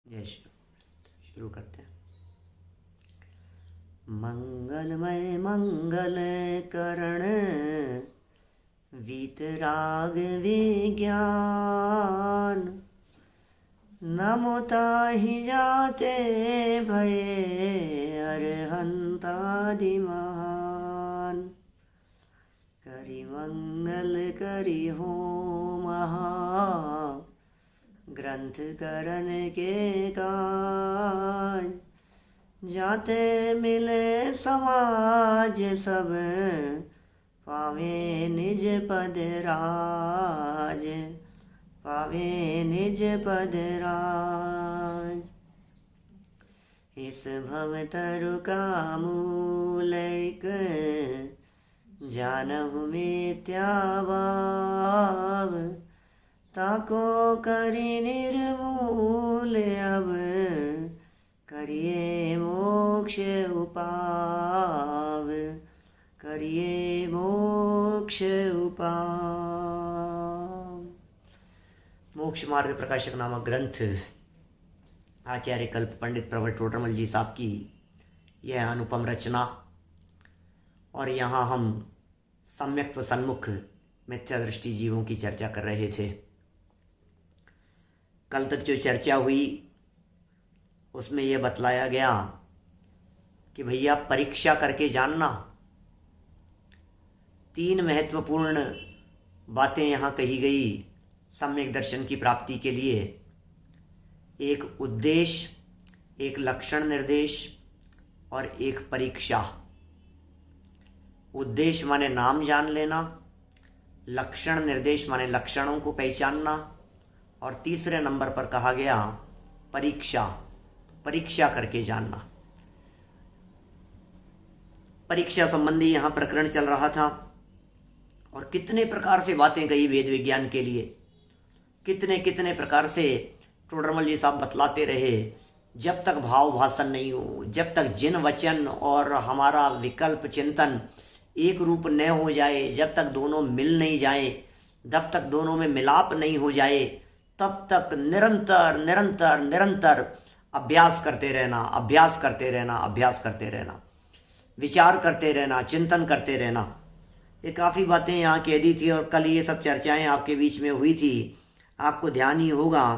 जय श्री राम। शुरू करते हैं। मंगलमय मंगल करण वीतराग विज्ञान, नमो ताहि जाते भये अरहंतादि महान। करि मंगल करि होम महा, ग्रंथ करन के काज। जाते मिले समाज सब, पावे निज पद राज, पावे निज पद राज। इस भव तरु का मूल एक, जानहु मिथ्या भाव। ताको करि निर्मूल अब, करिए मोक्ष उपाव, करिए मोक्ष उपाव। मोक्ष मार्ग प्रकाशक नामक ग्रंथ आचार्य कल्प पंडित प्रवर टोडरमल जी साहब की यह अनुपम रचना। और यहाँ हम सम्यक व सन्मुख मिथ्या दृष्टि जीवों की चर्चा कर रहे थे। कल तक जो चर्चा हुई उसमें यह बतलाया गया कि भैया परीक्षा करके जानना। 3 महत्वपूर्ण बातें यहाँ कही गई सम्यक दर्शन की प्राप्ति के लिए। एक उद्देश्य, एक लक्षण निर्देश और एक परीक्षा। उद्देश्य माने नाम जान लेना, लक्षण निर्देश माने लक्षणों को पहचानना, और तीसरे नंबर पर कहा गया परीक्षा, परीक्षा करके जानना। परीक्षा संबंधी यहाँ प्रकरण चल रहा था और कितने प्रकार से बातें कही वेद विज्ञान के लिए, कितने कितने प्रकार से टोडरमल जी साहब बतलाते रहे। जब तक भाव भाषण नहीं हो, जब तक जिन वचन और हमारा विकल्प चिंतन एक रूप न हो जाए, जब तक दोनों मिल नहीं जाए, जब तक दोनों में मिलाप नहीं हो जाए, तब तक निरंतर निरंतर निरंतर अभ्यास करते रहना, अभ्यास करते रहना, अभ्यास करते रहना, विचार करते रहना, चिंतन करते रहना। ये काफ़ी बातें यहाँ कह दी थी और कल ये सब चर्चाएं आपके बीच में हुई थी। आपको ध्यान ही होगा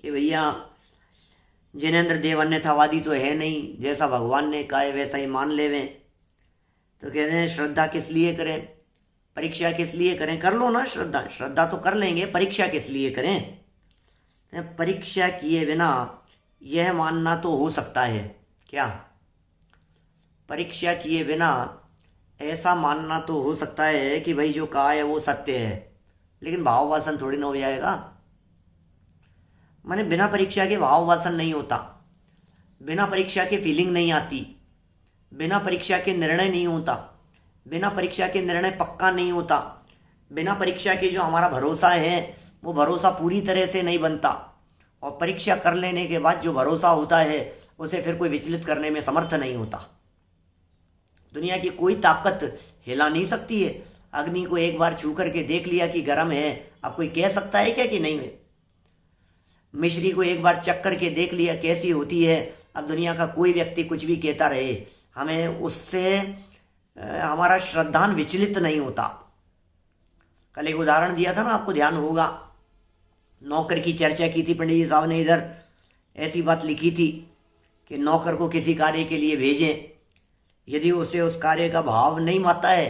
कि भैया जिनेंद्र देव अन्यथावादी तो है नहीं, जैसा भगवान ने कहा है वैसा ही मान लेवें। तो कह रहे हैं श्रद्धा किस लिए करें, परीक्षा किस लिए करें। कर लो ना श्रद्धा, श्रद्धा तो कर लेंगे, परीक्षा किस लिए करें। परीक्षा किए बिना यह मानना तो हो सकता है क्या, परीक्षा किए बिना ऐसा मानना तो हो सकता है कि भाई जो कहा है वो सत्य है, लेकिन भाव वासन थोड़ी ना हो जाएगा। माने बिना परीक्षा के भाव वासन नहीं होता, बिना परीक्षा के फीलिंग नहीं आती, बिना परीक्षा के निर्णय नहीं होता, बिना परीक्षा के निर्णय पक्का नहीं होता, बिना परीक्षा के जो हमारा भरोसा है वो भरोसा पूरी तरह से नहीं बनता। और परीक्षा कर लेने के बाद जो भरोसा होता है उसे फिर कोई विचलित करने में समर्थ नहीं होता। दुनिया की कोई ताकत हिला नहीं सकती है। अग्नि को एक बार छू करके देख लिया कि गर्म है, अब कोई कह सकता है क्या कि नहीं है। मिश्री को एक बार चख करके देख लिया कैसी होती है, अब दुनिया का कोई व्यक्ति कुछ भी कहता रहे, हमें उससे हमारा श्रद्धान विचलित नहीं होता। कल एक उदाहरण दिया था ना, आपको ध्यान होगा, नौकर की चर्चा की थी पंडित जी साहब ने। इधर ऐसी बात लिखी थी कि नौकर को किसी कार्य के लिए भेजें, यदि उसे उस कार्य का भाव नहीं आता है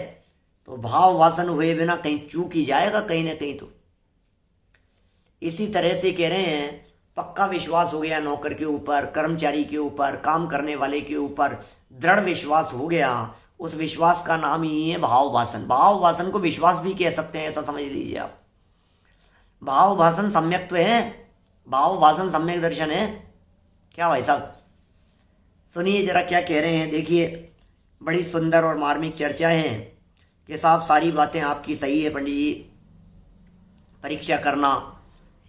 तो भाव वासन हुए बिना कहीं चूक ही जाएगा कहीं ना कहीं। तो इसी तरह से कह रहे हैं पक्का विश्वास हो गया नौकर के ऊपर, कर्मचारी के ऊपर, काम करने वाले के ऊपर दृढ़ विश्वास हो गया, उस विश्वास का नाम ही है भाव वासन। भाव वासन को विश्वास भी कह सकते हैं, ऐसा समझ लीजिए आप। भाव भाषण सम्यक्त्व है, भाव भाषण सम्यक दर्शन है क्या भाई साहब। सुनिए जरा क्या कह रहे हैं, देखिए। बड़ी सुंदर और मार्मिक चर्चा है कि साहब सारी बातें आपकी सही है पंडित जी। परीक्षा करना,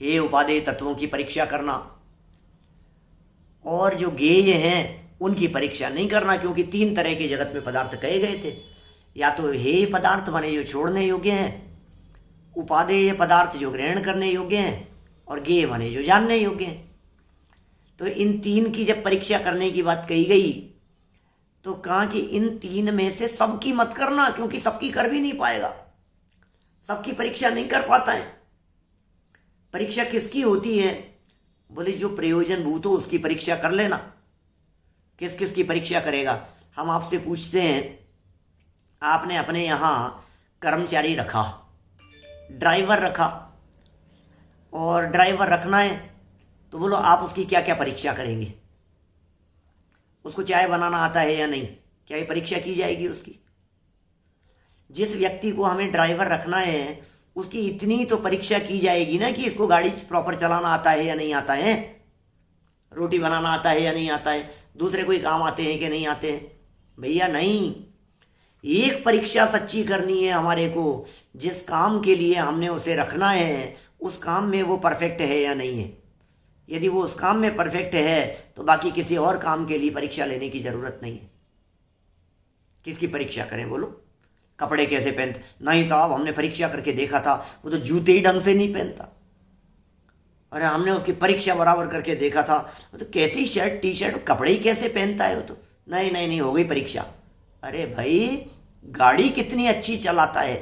हे उपादेय तत्वों की परीक्षा करना, और जो ज्ञेय हैं उनकी परीक्षा नहीं करना, क्योंकि 3 तरह के जगत में पदार्थ कहे गए थे। या तो हेय पदार्थ माने जो छोड़ने योग्य हैं, उपादेय पदार्थ जो ग्रहण करने योग्य हैं, और ज्ञेय माने जो जानने योग्य हैं। तो इन 3 की जब परीक्षा करने की बात कही गई तो कहा कि इन 3 में से सबकी मत करना, क्योंकि सबकी कर भी नहीं पाएगा, सबकी परीक्षा नहीं कर पाता है। परीक्षा किसकी होती है? बोले जो प्रयोजनभूत हो उसकी परीक्षा कर लेना। किस किस की परीक्षा करेगा? हम आपसे पूछते हैं, आपने अपने यहाँ कर्मचारी रखा, ड्राइवर रखा, और ड्राइवर रखना है तो बोलो आप उसकी क्या क्या परीक्षा करेंगे? उसको चाय बनाना आता है या नहीं? क्या ये परीक्षा की जाएगी उसकी? जिस व्यक्ति को हमें ड्राइवर रखना है उसकी इतनी तो परीक्षा की जाएगी ना कि इसको गाड़ी प्रॉपर चलाना आता है या नहीं आता है, रोटी बनाना आता है या नहीं आता है, दूसरे कोई काम आते हैं कि नहीं आते हैं? भैया नहीं, एक परीक्षा सच्ची करनी है हमारे को। जिस काम के लिए हमने उसे रखना है उस काम में वो परफेक्ट है या नहीं है। यदि वो उस काम में परफेक्ट है तो बाकी किसी और काम के लिए परीक्षा लेने की जरूरत नहीं है। किसकी परीक्षा करें बोलो? कपड़े कैसे पहनते? नहीं साहब, हमने परीक्षा करके देखा था, वो तो जूते ही ढंग से नहीं पहनता। अरे हमने उसकी परीक्षा बराबर करके देखा था, वो तो कैसी शर्ट टी शर्ट कपड़े ही कैसे पहनता है वो तो। नहीं नहीं नहीं, हो गई परीक्षा। अरे भाई, गाड़ी कितनी अच्छी चलाता है,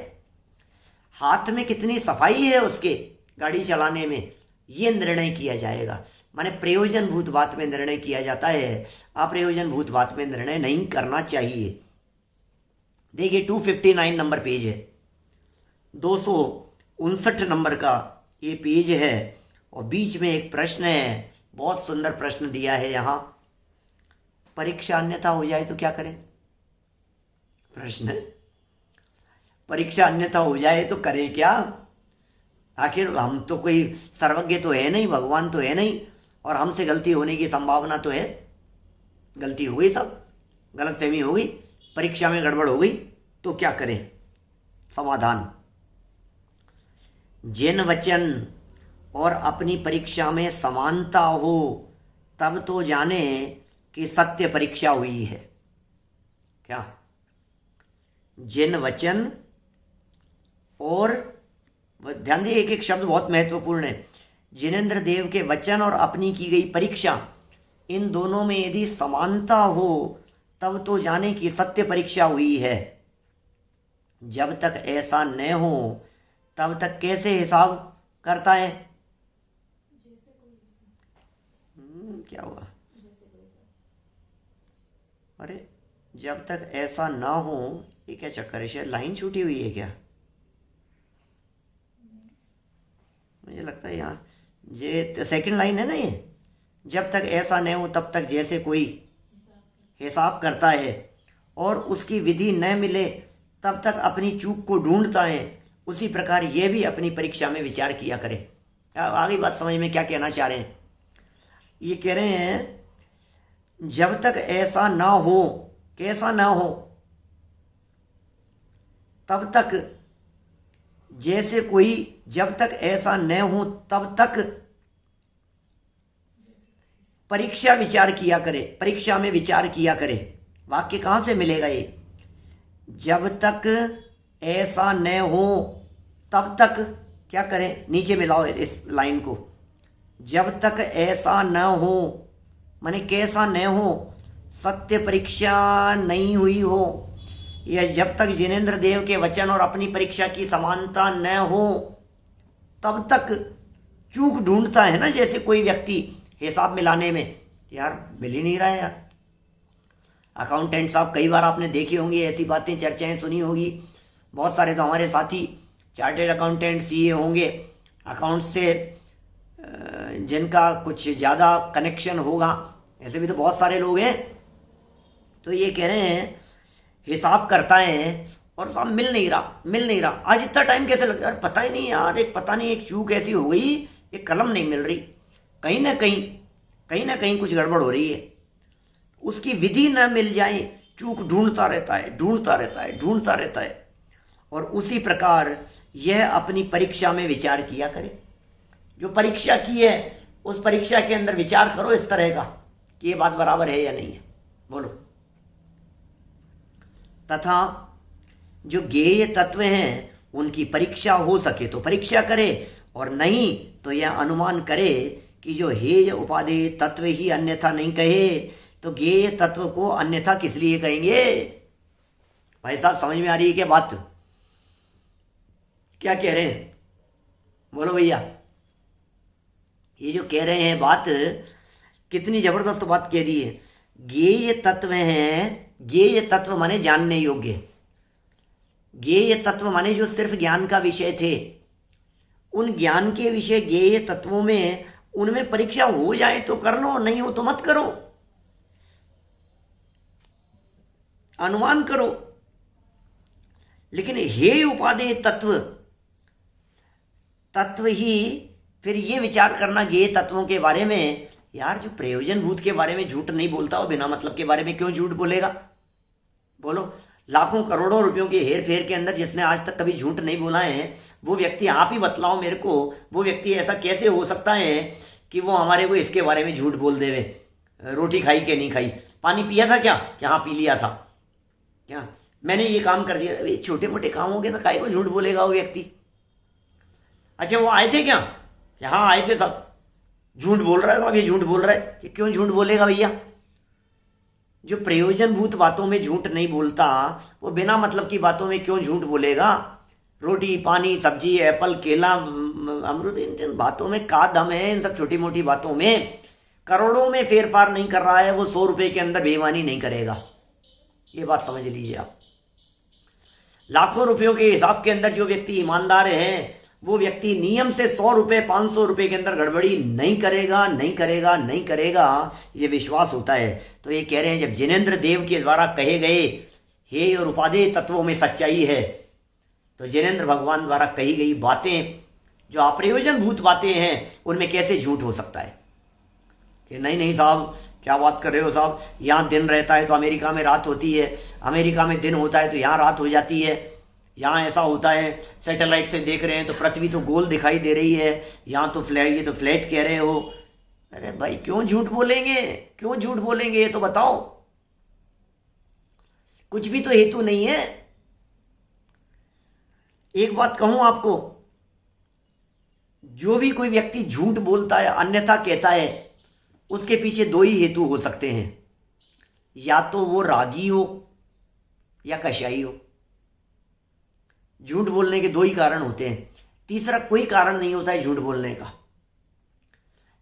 हाथ में कितनी सफाई है उसके गाड़ी चलाने में, ये निर्णय किया जाएगा। माने प्रयोजनभूत बात में निर्णय किया जाता है, अप्रयोजनभूत बात में निर्णय नहीं करना चाहिए। देखिए 259 नंबर पेज है, 259 नंबर का ये पेज है, और बीच में एक प्रश्न है, बहुत सुंदर प्रश्न दिया है यहाँ। परीक्षा अन्यथा हो जाए तो क्या करें? प्रश्न, परीक्षा अन्यथा हो जाए तो करें क्या? आखिर हम तो कोई सर्वज्ञ तो है नहीं, भगवान तो है नहीं, और हमसे गलती होने की संभावना तो है। गलती हो गई, सब गलतफहमी हो गई, परीक्षा में गड़बड़ हो गई, तो क्या करें? समाधान, जिन वचन और अपनी परीक्षा में समानता हो तब तो जाने कि सत्य परीक्षा हुई है। क्या? जिन वचन और, ध्यान दिए, एक एक शब्द बहुत महत्वपूर्ण है। जिनेंद्र देव के वचन और अपनी की गई परीक्षा, इन दोनों में यदि समानता हो तब तो जाने कि सत्य परीक्षा हुई है। जब तक ऐसा न हो तब तक कैसे हिसाब करता है? क्या हुआ? अरे जब तक ऐसा ना हो, ये क्या चक्कर है? शायद लाइन छूटी हुई है क्या? मुझे लगता है यहाँ जे सेकंड लाइन है ना ये, जब तक ऐसा न हो तब तक जैसे कोई हिसाब करता है और उसकी विधि न मिले तब तक अपनी चूक को ढूंढता है, उसी प्रकार ये भी अपनी परीक्षा में विचार किया करे। आगे बात समझ में क्या कहना चाह रहे हैं? ये कह रहे हैं जब तक ऐसा ना हो, कैसा ना हो, तब तक जैसे कोई, जब तक ऐसा न हो तब तक परीक्षा विचार किया करे, परीक्षा में विचार किया करे। वाक्य कहां से मिलेगा ये? जब तक ऐसा न हो तब तक क्या करें? नीचे मिलाओ इस लाइन को। जब तक ऐसा न हो माने कैसा न हो? सत्य परीक्षा नहीं हुई हो, या जब तक जिनेंद्र देव के वचन और अपनी परीक्षा की समानता न हो तब तक चूक ढूंढता है ना, जैसे कोई व्यक्ति हिसाब मिलाने में, यार मिल ही नहीं रहा है यार। अकाउंटेंट साहब, कई बार आपने देखी होंगी ऐसी बातें, चर्चाएं सुनी होगी। बहुत सारे तो हमारे साथी चार्टेड अकाउंटेंट सीए होंगे, अकाउंट से जिनका कुछ ज़्यादा कनेक्शन होगा, ऐसे भी तो बहुत सारे लोग हैं। तो ये कह रहे हैं हिसाब करता है और साहब मिल नहीं रहा। आज इतना टाइम कैसे लग यार? पता ही नहीं यार, पता नहीं एक चूक ऐसी हो गई, एक कलम नहीं मिल रही, कहीं ना कहीं कुछ गड़बड़ हो रही है। उसकी विधि ना मिल जाए, चूक ढूंढता रहता है। और उसी प्रकार यह अपनी परीक्षा में विचार किया करे। जो परीक्षा की है उस परीक्षा के अंदर विचार करो इस तरह का कि ये बात बराबर है या नहीं है, बोलो। तथा जो ज्ञेय तत्व हैं उनकी परीक्षा हो सके तो परीक्षा करे, और नहीं तो यह अनुमान करे कि जो हेय उपादेय तत्व ही अन्यथा नहीं कहे तो गेय तत्व को अन्यथा किस लिए कहेंगे? भाई साहब समझ में आ रही है क्या बात? क्या कह रहे हैं बोलो भैया? ये जो कह रहे हैं बात, कितनी जबरदस्त बात कह दी है। गेय तत्व हैं, गेय तत्व माने जानने योग्य, गेय तत्व माने जो सिर्फ ज्ञान का विषय थे, उन ज्ञान के विषय गेय तत्वों में उनमें परीक्षा हो जाए तो कर लो, नहीं हो तो मत करो, अनुमान करो। लेकिन हेय उपादेय तत्व, तत्व ही फिर ये विचार करना गेय तत्वों के बारे में, यार जो प्रयोजन भूत के बारे में झूठ नहीं बोलता वो बिना मतलब के बारे में क्यों झूठ बोलेगा? बोलो, लाखों करोड़ों रुपयों के हेर फेर के अंदर जिसने आज तक कभी झूठ नहीं बोला है, वो व्यक्ति, आप ही बतलाओ मेरे को, वो व्यक्ति ऐसा कैसे हो सकता है कि वो हमारे को इसके बारे में झूठ बोल देवे? रोटी खाई कि नहीं खाई, पानी पिया था क्या? हाँ पी लिया था, क्या मैंने ये काम कर दिया? अरे छोटे मोटे काम हो गए ना, काहे को झूठ बोलेगा वो व्यक्ति? अच्छा वो आए थे क्या? हाँ आए थे सब। झूठ बोल रहा है साहब, ये झूठ बोल रहा है, कि क्यों झूठ बोलेगा भैया? जो प्रयोजन भूत बातों में झूठ नहीं बोलता वो बिना मतलब की बातों में क्यों झूठ बोलेगा? रोटी पानी सब्जी एप्पल केला अमरूद, इन बातों में का दम है? इन सब छोटी मोटी बातों में करोड़ों में फेर फार नहीं कर रहा है, वो 100 रुपए के अंदर बेईमानी नहीं करेगा। ये बात समझ लीजिए आप। लाखों रुपयों के हिसाब के अंदर जो व्यक्ति ईमानदार है, वो व्यक्ति नियम से 100 रुपए 500 रुपए के अंदर गड़बड़ी नहीं करेगा, नहीं करेगा, नहीं करेगा, ये विश्वास होता है। तो ये कह रहे हैं जब जिनेंद्र देव के द्वारा कहे गए हेय और उपादेय तत्वों में सच्चाई है, तो जिनेंद्र भगवान द्वारा कही गई बातें जो अप्रयोजन भूत बातें हैं, उनमें कैसे झूठ हो सकता है? कि नहीं नहीं साहब क्या बात कर रहे हो साहब, यहाँ दिन रहता है तो अमेरिका में रात होती है, अमेरिका में दिन होता है तो यहाँ रात हो जाती है, यहाँ ऐसा होता है, सैटेलाइट से देख रहे हैं तो पृथ्वी तो गोल दिखाई दे रही है, यहाँ तो फ्लैट, ये तो फ्लैट कह रहे हो। अरे भाई क्यों झूठ बोलेंगे, क्यों झूठ बोलेंगे? ये तो बताओ, कुछ भी तो हेतु नहीं है। एक बात कहूं आपको, जो भी कोई व्यक्ति झूठ बोलता है, अन्यथा कहता है, उसके पीछे 2 ही हेतु हो सकते हैं, या तो वो रागी हो या कशाई हो। झूठ बोलने के 2 ही कारण होते हैं, तीसरा कोई कारण नहीं होता है झूठ बोलने का।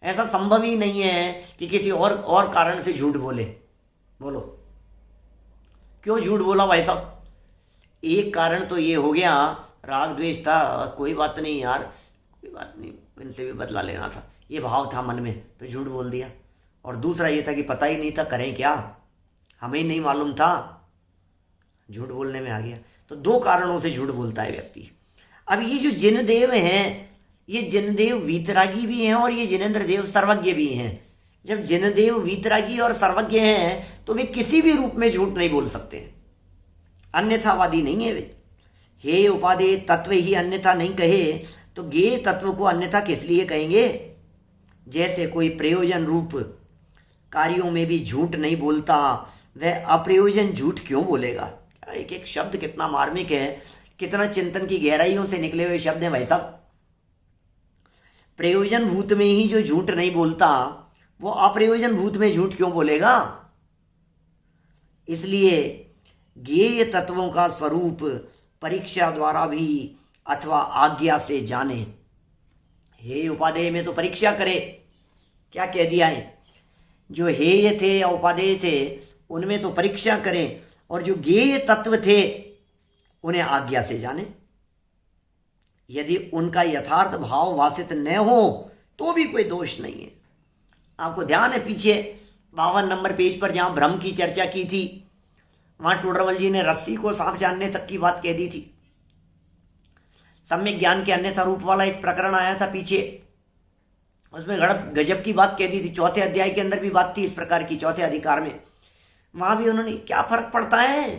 ऐसा संभव ही नहीं है कि किसी और कारण से झूठ बोले। बोलो क्यों झूठ बोला भाई साहब? एक कारण तो ये हो गया, राग द्वेष था, कोई बात नहीं यार, कोई बात नहीं, इनसे भी बदला लेना था, ये भाव था मन में तो झूठ बोल दिया। और दूसरा ये था कि पता ही नहीं था करें क्या, हमें ही नहीं मालूम था, झूठ बोलने में आ गया। तो 2 कारणों से झूठ बोलता है व्यक्ति। अब ये जो जिनदेव हैं, ये जिनदेव वीतरागी भी हैं और ये जिनेंद्र देव सर्वज्ञ भी हैं। जब जिनदेव वीतरागी और सर्वज्ञ हैं तो वे किसी भी रूप में झूठ नहीं बोल सकते, अन्यथावादी नहीं है वे। हे उपादेय तत्व ही अन्यथा नहीं कहे तो गेय तत्व को अन्यथा किस लिए कहेंगे? जैसे कोई प्रयोजन रूप कार्यों में भी झूठ नहीं बोलता, वह अप्रयोजन झूठ क्यों बोलेगा? एक एक शब्द कितना मार्मिक है, कितना चिंतन की गहराइयों से निकले हुए शब्द हैं भाई साहब। प्रयोजन भूत में ही जो झूठ नहीं बोलता, वो अप्रयोजन भूत में झूठ क्यों बोलेगा? इसलिए गेय तत्वों का स्वरूप परीक्षा द्वारा भी अथवा आज्ञा से जाने। हे उपादेय में तो परीक्षा करे, क्या कह दिया है? जो हेय थे या उपादेय थे उनमें तो परीक्षा करें, और जो गेय तत्व थे उन्हें आज्ञा से जाने। यदि उनका यथार्थ भाव वासित न हो तो भी कोई दोष नहीं है। आपको ध्यान है पीछे 52 नंबर पेज पर जहां भ्रम की चर्चा की थी, वहां टोडरमल जी ने रस्सी को सांप जानने तक की बात कह दी थी। सम्यक ज्ञान के अन्यथा रूप वाला एक प्रकरण आया था पीछे, उसमें गजब की बात कह दी थी। 4थे अध्याय के अंदर भी बात थी इस प्रकार की, 4थे अधिकार में। वहां भी उन्होंने, क्या फर्क पड़ता है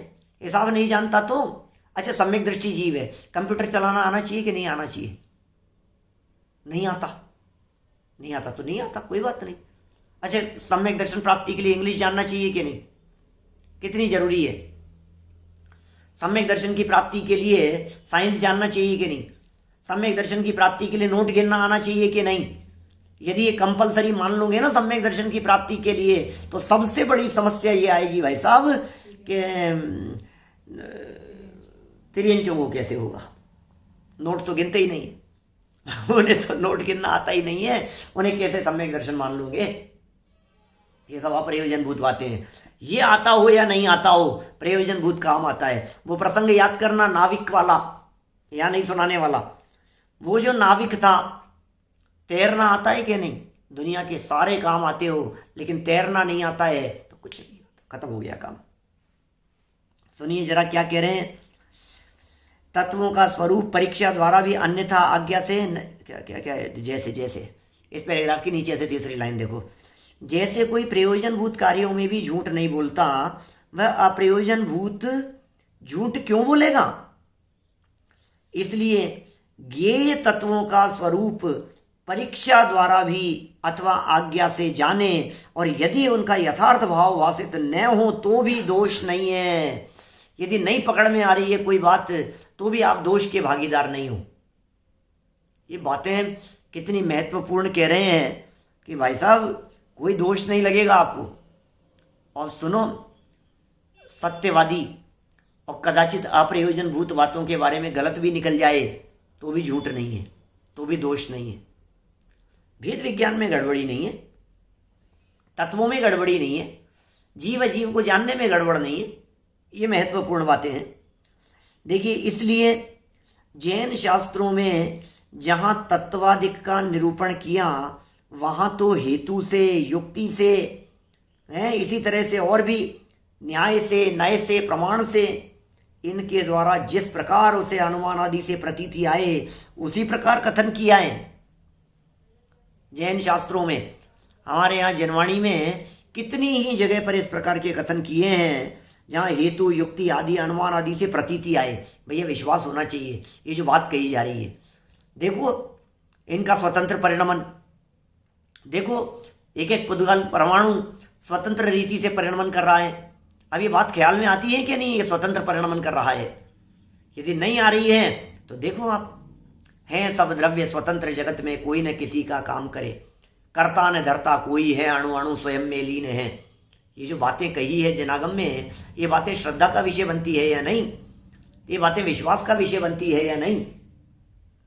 हिसाब नहीं जानता तो? अच्छा सम्यक दृष्टि जीव है, कंप्यूटर चलाना आना चाहिए कि नहीं आना चाहिए? नहीं आता, नहीं आता तो नहीं आता, कोई बात नहीं। अच्छा सम्यक दर्शन प्राप्ति के लिए इंग्लिश जानना चाहिए कि नहीं? कितनी जरूरी है? सम्यक दर्शन की प्राप्ति के लिए साइंस जानना चाहिए कि नहीं? सम्यक दर्शन की प्राप्ति के लिए नोट गिनना आना चाहिए कि नहीं? यदि ये कंपलसरी मान लोगे ना सम्यक दर्शन की प्राप्ति के लिए, तो सबसे बड़ी समस्या ये आएगी भाई साहब कि तिरियंचों को कैसे होगा। नोट तो गिनते ही नहीं है उन्हें तो नोट गिनना आता ही नहीं है, उन्हें कैसे सम्यक दर्शन मान लोगे। ये सब अप्रयोजनभूत बातें हैं। ये आता हो या नहीं आता हो, प्रयोजनभूत काम आता है। वो प्रसंग याद करना नाविक वाला, या नहीं सुनाने वाला, वो जो नाविक था, तैरना आता है कि नहीं? दुनिया के सारे काम आते हो लेकिन तैरना नहीं आता है तो कुछ नहीं होता, खत्म हो गया काम। सुनिए जरा क्या कह रहे हैं। तत्वों का स्वरूप परीक्षा द्वारा भी अन्यथा आज्ञा से क्या क्या क्या है, जैसे जैसे इस पैराग्राफ की नीचे से तीसरी लाइन देखो, जैसे कोई प्रयोजनभूत कार्यों में भी झूठ नहीं बोलता, वह अप्रयोजनभूत झूठ क्यों बोलेगा? इसलिए ज्ञेय तत्वों का स्वरूप परीक्षा द्वारा भी अथवा आज्ञा से जाने, और यदि उनका यथार्थ भाव वासित न हो तो भी दोष नहीं है। यदि नहीं पकड़ में आ रही है कोई बात तो भी आप दोष के भागीदार नहीं हो। ये बातें कितनी महत्वपूर्ण कह रहे हैं कि भाई साहब कोई दोष नहीं लगेगा आपको। और सुनो, सत्यवादी और कदाचित अप्रयोजनभूत बातों के बारे में गलत भी निकल जाए तो भी झूठ नहीं है, तो भी दोष नहीं है। भेद विज्ञान में गड़बड़ी नहीं है, तत्वों में गड़बड़ी नहीं है, जीव अजीव को जानने में गड़बड़ नहीं है। ये महत्वपूर्ण बातें हैं। देखिए, इसलिए जैन शास्त्रों में जहाँ तत्वादिक का निरूपण किया वहाँ तो हेतु से, युक्ति से है, इसी तरह से और भी न्याय से, नय से, प्रमाण से, इनके द्वारा जिस प्रकार उसे अनुमान आदि से प्रतीति आए उसी प्रकार कथन किया है जैन शास्त्रों में। हमारे यहाँ जनवाणी में कितनी ही जगह पर इस प्रकार के कथन किए हैं जहाँ हेतु, युक्ति आदि, अनुमान आदि से प्रतीति आए। भैया विश्वास होना चाहिए ये जो बात कही जा रही है। देखो इनका स्वतंत्र परिणमन, देखो एक एक पुद्गल परमाणु स्वतंत्र रीति से परिणमन कर रहा है। अब ये बात ख्याल में आती है कि नहीं ये स्वतंत्र परिणमन कर रहा है? यदि नहीं आ रही है तो देखो आप, हैं सब द्रव्य स्वतंत्र जगत में, कोई न किसी का काम करे, कर्ता न धरता कोई है, अणु अणु स्वयं में लीन है। ये जो बातें कही है जनागम में, ये बातें श्रद्धा का विषय बनती है या नहीं? ये बातें विश्वास का विषय बनती है या नहीं?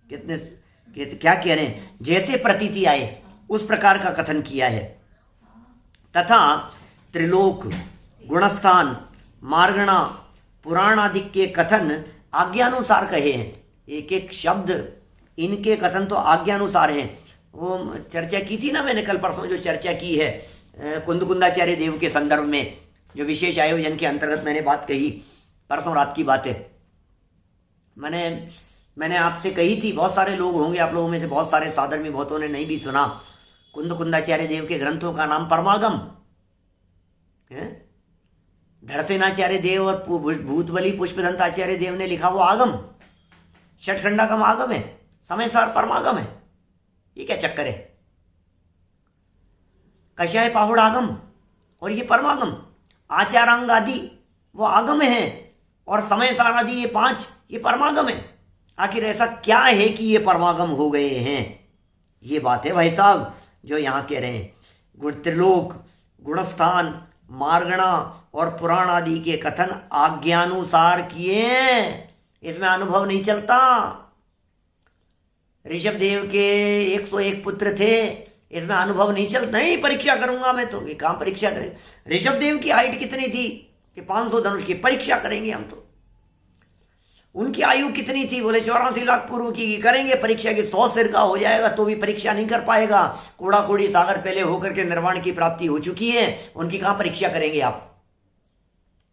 कितने क्या कह रहे हैं, जैसे प्रतीति आए उस प्रकार का कथन किया है। तथा त्रिलोक, गुणस्थान, मार्गणा, पुराण आदि के कथन आज्ञानुसार कहे हैं। एक एक शब्द इनके कथन तो आज्ञानुसार हैं। वो चर्चा की थी ना मैंने कल परसों, जो चर्चा की है कुंदकुंदाचार्य देव के संदर्भ में, जो विशेष आयोजन के अंतर्गत मैंने बात कही, परसों रात की बात है। मैंने आपसे कही थी, बहुत सारे लोग होंगे आप लोगों में से, बहुत सारे साधर में बहुतों ने नहीं भी सुना। कुंदकुंदाचार्य देव के ग्रंथों का नाम परमागम है। धरसेनाचार्य देव और भूतबली पुष्पदंताचार्य देव ने लिखा वो आगम, षटखंडागम आगम है, समयसार परमागम है। ये क्या चक्कर है? कषाय पाहुड़ आगम और ये परमागम, आचारांग आदि वो आगम है, और समयसार आदि ये 5 ये परमागम है। आखिर ऐसा क्या है कि ये परमागम हो गए हैं? ये बात है भाई साहब जो यहाँ कह रहे हैं। त्रिलोक, गुणस्थान, मार्गणा और पुराण आदि के कथन आज्ञानुसार किए हैं, इसमें अनुभव नहीं चलता। ऋषभ देव के 101 पुत्र थे, इसमें अनुभव नहीं चलता। नहीं परीक्षा करूंगा मैं, तो ये कहाँ परीक्षा करेंगे? ऋषभ देव की हाइट कितनी थी कि 500 धनुष की परीक्षा करेंगे हम तो। उनकी आयु कितनी थी? बोले 84 लाख पूर्व की करेंगे परीक्षा की। 100 सिर का हो जाएगा तो भी परीक्षा नहीं कर पाएगा। कोड़ा कोड़ी सागर पहले होकर के निर्वाण की प्राप्ति हो चुकी है, उनकी कहाँ परीक्षा करेंगे आप?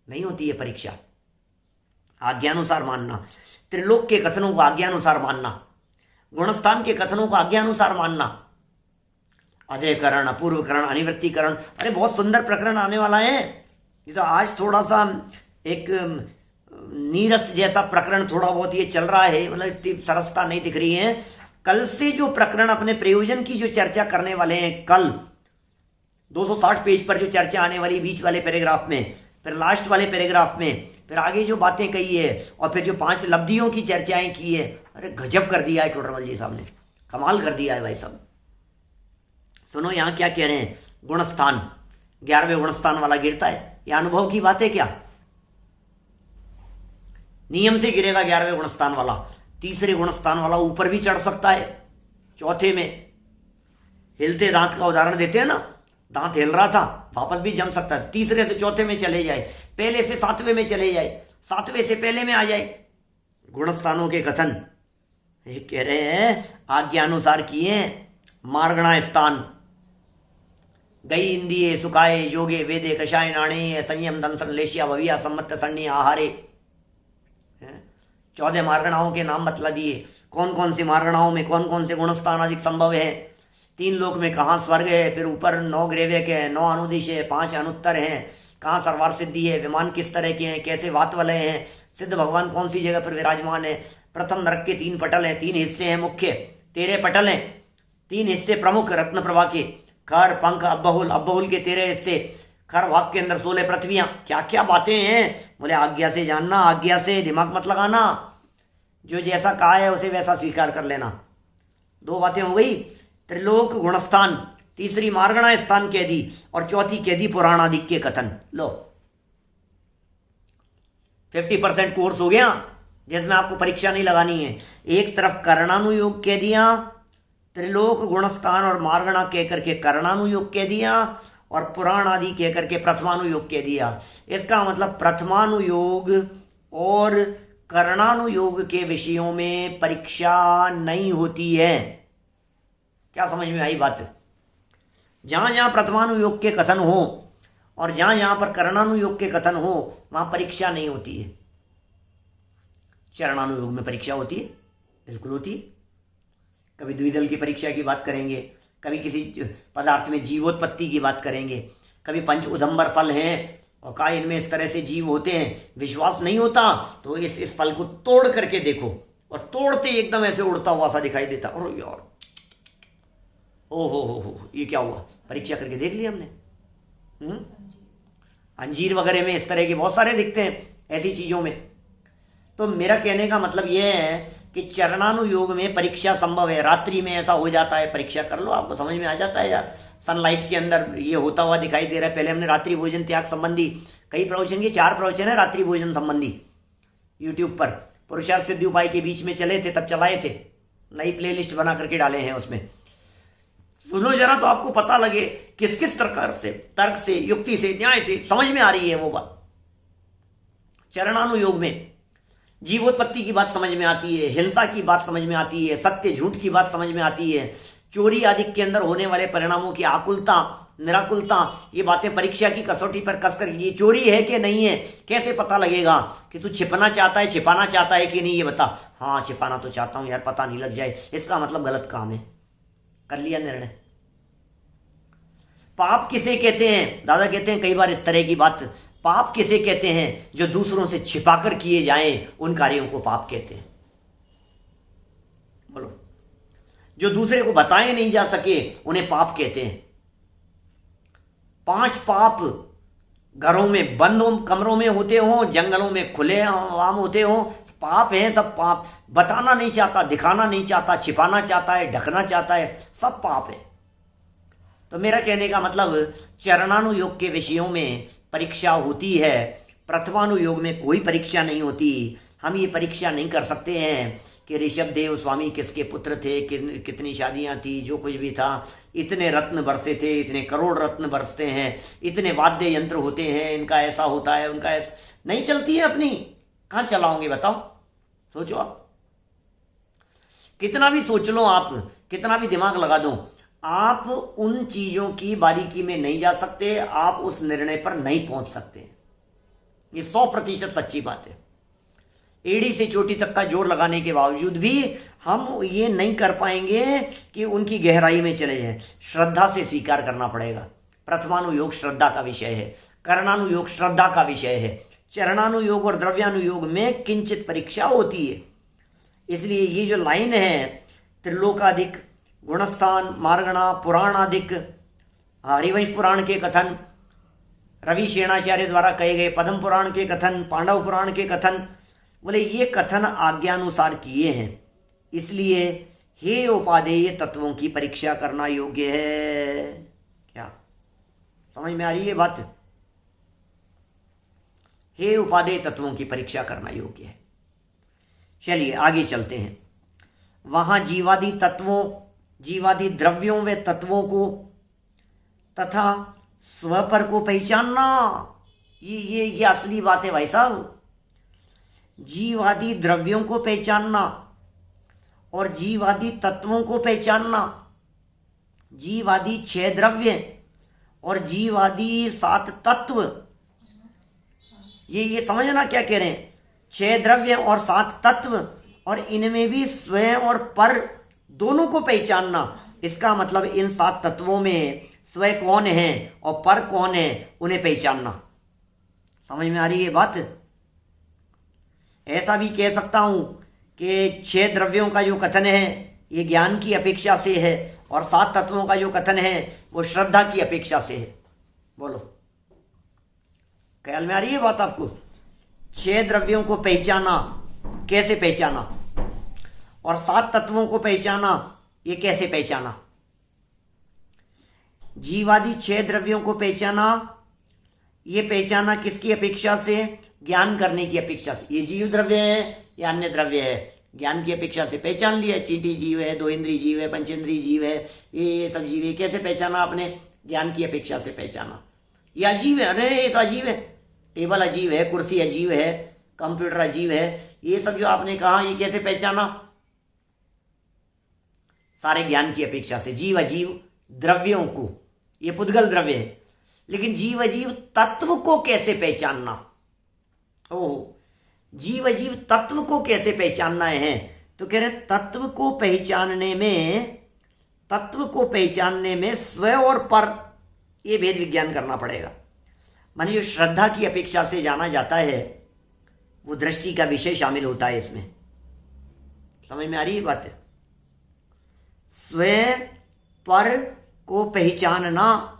नहीं होती है परीक्षा। आज्ञानुसार मानना, त्रिलोक के कथनों को आज्ञानुसार मानना, गुणस्थान के कथनों को आज्ञानुसार मानना, अजयकरण, अपूर्वकरण, अनिवृत्तिकरण, अरे बहुत सुंदर प्रकरण आने वाला है। ये तो आज थोड़ा सा एक नीरस जैसा प्रकरण थोड़ा बहुत ये चल रहा है, मतलब इतनी सरसता नहीं दिख रही है। कल से जो प्रकरण अपने प्रयोजन की जो चर्चा करने वाले हैं, कल 260 पेज पर जो चर्चा आने वाली बीच वाले पैराग्राफ में, फिर लास्ट वाले पैराग्राफ में, फिर आगे जो बातें कही है, और फिर जो 5 लब्धियों की चर्चाएं की है, अरे गजब कर दिया है टोडरमल जी साहब ने, कमाल कर दिया है भाई साहब। सुनो यहाँ क्या कह रहे हैं, गुणस्थान 11वें गुणस्थान वाला गिरता है, यह अनुभव की बात है क्या? नियम से गिरेगा 11वें गुणस्थान वाला, तीसरे गुणस्थान वाला ऊपर भी चढ़ सकता है, चौथे में हिलते दांत का उदाहरण देते हैं ना, दांत हिल रहा था वापस भी जम सकता है, तीसरे से चौथे में चले जाए, पहले से सातवें में चले जाए, सातवें से पहले में आ जाए। गुणस्थानों के कथन ये कह रहे हैं आज्ञानुसार किए, मार्गणा स्थान गई इंदिये सुखाए योगे वेदे कषाय नाणे संयम दंसन लेशिया भविया सम्मत सन्नी आहारे। 14 मार्गणाओं के नाम बतला दिए, कौन कौन सी मार्गणाओं में कौन कौन से गुणस्थान अधिक संभव है, 3 लोक में कहाँ स्वर्ग है, फिर ऊपर 9 ग्रेवक है, 9 अनुदिश है, 5 अनुत्तर हैं, कहाँ सर्वार सिद्धि है, विमान किस तरह के हैं, कैसे वातवलय हैं, सिद्ध भगवान कौन सी जगह पर विराजमान है। प्रथम नरक के 3 पटल हैं, 3 हिस्से हैं मुख्य, 13 पटल हैं, 3 हिस्से प्रमुख रत्न प्रभा के, खर पंख अब्बहुल के 13 हिस्से, खर भाग के अंदर 16 पृथ्वियां। क्या क्या बातें हैं, बोले आज्ञा से जानना, आज्ञा से, दिमाग मत लगाना, जो जैसा कहा है उसे वैसा स्वीकार कर लेना। 2 बातें हो गई, त्रिलोक गुणस्थान, तीसरी मार्गणा स्थान कह दी, और चौथी कह दी पुराणादिक के कथन। लो 50% कोर्स हो गया, जिसमें आपको परीक्षा नहीं लगानी है। एक तरफ करणानुयोग कह दिया, त्रिलोक गुणस्थान और मार्गणा कह करके करणानुयोग कह दिया, और पुराण आदि कह करके प्रथमानुयोग कह दिया। इसका मतलब प्रथमानुयोग और करणानुयोग के विषयों में परीक्षा नहीं होती है। क्या समझ में आई बात? जहां जहां प्रथमानुयोग के कथन हो और जहां जहां पर करणानुयोग के कथन हो वहां परीक्षा नहीं होती है। चरणानुयोग में परीक्षा होती है, बिल्कुल होती है। कभी द्विदल की परीक्षा की बात करेंगे, कभी किसी पदार्थ में जीवोत्पत्ति की बात करेंगे, कभी पंच उदंबर फल हैं और का इनमें इस तरह से जीव होते हैं। विश्वास नहीं होता तो इस फल को तोड़ करके देखो, और तोड़ते एकदम ऐसे उड़ता हुआ सा दिखाई देता, और यार ओ हो ये क्या हुआ, परीक्षा करके देख लिया हमने। अंजीर वगैरह में इस तरह के बहुत सारे दिखते हैं ऐसी चीजों में। तो मेरा कहने का मतलब यह है कि चरणानुयोग में परीक्षा संभव है। रात्रि में ऐसा हो जाता है, परीक्षा कर लो, आपको समझ में आ जाता है यार। सनलाइट के अंदर ये होता हुआ दिखाई दे रहा है। पहले हमने रात्रि भोजन त्याग संबंधी कई प्रवचन के 4 प्रवचन है रात्रि भोजन संबंधी यूट्यूब पर, पुरुषार्थ सिद्धि उपाय के बीच में चले थे, तब चलाए थे, नई प्लेलिस्ट बना करके डाले हैं, उसमें सुनो जरा तो आपको पता लगे किस किस प्रकार से तर्क से, युक्ति से, न्याय से समझ में आ रही है वो बात। चरणानुयोग में जीवोत्पत्ति की बात समझ में आती है, हिंसा की बात समझ में आती है, सत्य झूठ की बात समझ में आती है, चोरी आदि के अंदर होने वाले परिणामों की आकुलता निराकुलता, ये बातें परीक्षा की कसौटी पर कसकर, ये चोरी है कि नहीं है, कैसे पता लगेगा कि तू छिपना चाहता है, छिपाना चाहता है कि नहीं, ये बता। हाँ छिपाना तो चाहता हूं यार, पता नहीं लग जाए, इसका मतलब गलत काम है, कर लिया निर्णय। पाप किसे कहते हैं? दादा कहते हैं कई बार इस तरह की बात, पाप किसे कहते हैं? जो दूसरों से छिपाकर किए जाएं उन कार्यों को पाप कहते हैं। बोलो, जो दूसरे को बताए नहीं जा सके उन्हें पाप कहते हैं। 5 पाप घरों में बंद कमरों में होते हो, जंगलों में खुले आम होते हो, पाप है सब पाप। बताना नहीं चाहता, दिखाना नहीं चाहता, छिपाना चाहता है, ढकना चाहता है, सब पाप है। तो मेरा कहने का मतलब चरणानुयोग के विषयों में परीक्षा होती है, प्रथमानुयोग में कोई परीक्षा नहीं होती। हम ये परीक्षा नहीं कर सकते हैं कि ऋषभ देव स्वामी किसके पुत्र थे, कितनी शादियां थी, जो कुछ भी था, इतने रत्न बरसे थे, इतने करोड़ रत्न बरसते हैं, इतने वाद्य यंत्र होते हैं, इनका ऐसा होता है, उनका ऐसा नहीं चलती है अपनी। कहाँ चलाओगे बताओ? सोचो आप, कितना भी सोच लो आप, कितना भी दिमाग लगा दो, आप उन चीजों की बारीकी में नहीं जा सकते, आप उस निर्णय पर नहीं पहुंच सकते। ये 100% सच्ची बात है। एड़ी से चोटी तक का जोर लगाने के बावजूद भी हम ये नहीं कर पाएंगे कि उनकी गहराई में चले जाएं। श्रद्धा से स्वीकार करना पड़ेगा। प्रथमानुयोग श्रद्धा का विषय है, करणानुयोग श्रद्धा का विषय है, चरणानुयोग और द्रव्यानुयोग में किंचित परीक्षा होती है। इसलिए ये जो लाइन है, त्रिलोकाधिक, गुणस्थान, मार्गणा, पुराणाधिक, हरिवंश पुराण के कथन, रवि शेणाचार्य द्वारा कहे गए पद्म पुराण के कथन, पांडव पुराण के कथन, बोले ये कथन आज्ञानुसार किए हैं, इसलिए हे उपादेय तत्वों की परीक्षा करना योग्य है। क्या समझ में आ रही है बात? हे उपादेय तत्वों की परीक्षा करना योग्य है। चलिए आगे चलते हैं। वहां जीवादि तत्वों, जीवादि द्रव्यों व तत्वों को तथा स्वपर को पहचानना, ये असली बात है भाई साहब। जीवादि द्रव्यों को पहचानना और जीवादि तत्वों को पहचानना, जीवादि 6 द्रव्य और जीवादि 7 तत्व, ये समझना क्या कह रहे हैं। 6 द्रव्य और 7 तत्व, और इनमें भी स्वयं और पर दोनों को पहचानना। इसका मतलब इन 7 तत्वों में स्वयं कौन है और पर कौन है, उन्हें पहचानना। समझ में आ रही है बात? ऐसा भी कह सकता हूं कि 6 द्रव्यों का जो कथन है ये ज्ञान की अपेक्षा से है, और 7 तत्वों का जो कथन है वो श्रद्धा की अपेक्षा से है। बोलो, ख्याल में आ रही है बात आपको? 6 द्रव्यों को पहचाना, कैसे पहचाना, और 7 तत्वों को पहचाना, ये कैसे पहचाना। जीवादि 6 द्रव्यों को पहचाना, ये पहचाना किसकी अपेक्षा से? ज्ञान करने की अपेक्षा से। ये जीव द्रव्य है या अन्य द्रव्य है, ज्ञान की अपेक्षा से पहचान लिया। चींटी जीव है, 2 इंद्रिय जीव है, पंचेंद्रिय जीव है, ये सब जीव है। कैसे पहचाना आपने? ज्ञान की अपेक्षा से पहचाना। ये अजीब है, अरे ये तो अजीब है, टेबल अजीब है, कुर्सी अजीब है, कंप्यूटर अजीब है, ये सब जो आपने कहा ये कैसे पहचाना? सारे ज्ञान की अपेक्षा से। जीव अजीव द्रव्यों को, ये पुद्गल द्रव्य है, लेकिन जीव अजीव तत्व को कैसे पहचानना? ओह, जीव अजीव तत्व को कैसे पहचानना है? तो कह रहे तत्व को पहचानने में स्व और पर, ये भेद विज्ञान करना पड़ेगा। माने जो श्रद्धा की अपेक्षा से जाना जाता है वो दृष्टि का विषय शामिल होता है इसमें। समझ में आ रही है बात? स्वयं पर को पहचानना,